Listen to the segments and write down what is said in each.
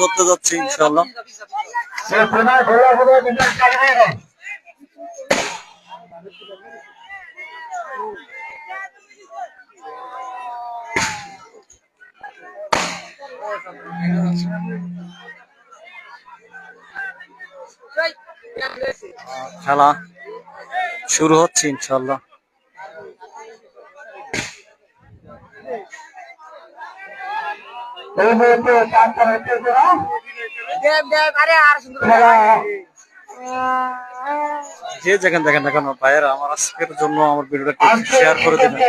ধরতে যাচ্ছে ইনশাআল্লাহ। খেলা শুরু হচ্ছে ইনশাআল্লাহ। যে যেখানে দেখেন না কেন ভাইয়েরা, আমার আজকের জন্য আমার ভিডিওটা শেয়ার করে দেবেন।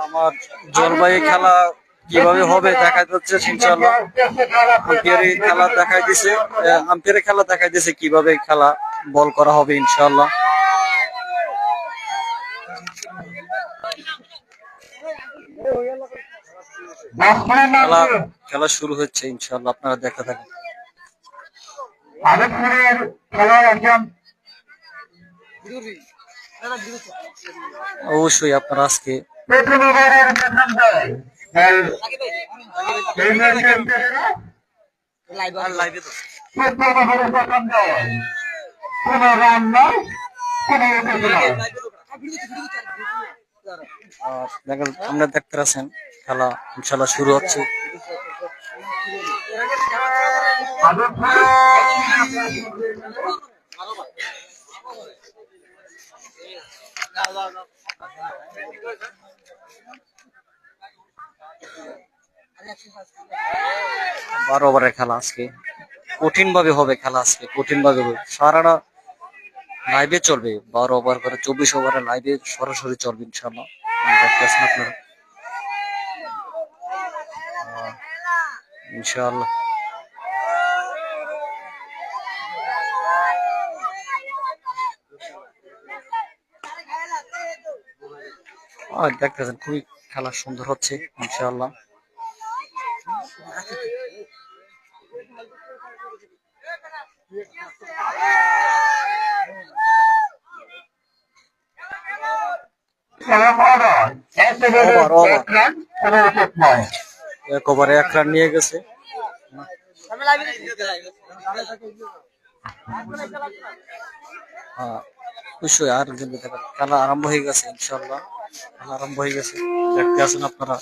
আমার জলবায়ু খেলা কিভাবে হবে দেখাই যাচ্ছে ইনশাআল্লাহ। আম্পায়ারের খেলা দেখাই দিছে কিভাবে খেলা বল করা হবে ইনশাআল্লাহ। খেলা শুরু হচ্ছে ইনশাআল্লাহ, আপনারা দেখতে থাকেন। অবশ্যই আপনারা আজকে আপনারা দেখতে পাচ্ছেন খেলা ইনশাআল্লাহ শুরু হচ্ছে। বারো ওভারের খেলা আজকে কঠিন ভাবে হবে, খেলা আজকে কঠিন ভাবে হবে। সারাটা লাইভে চলবে, 12 ওভার করে 24 ওভারে লাইভে সরাসরি চলবে ইনশাআল্লাহ। দেখতেছেন আপনারা ইনশাআল্লাহ। দেখতেছেন খুবই খেলা সুন্দর হচ্ছে ইনশাআল্লাহ। এক ওভারে 1 রান নিয়ে গেছে। অবশ্যই আর খেলা আরম্ভ হয়ে গেছে ইনশাআল্লাহ। খেলা আরম্ভ হয়ে গেছে, দেখতে আছেন আপনারা।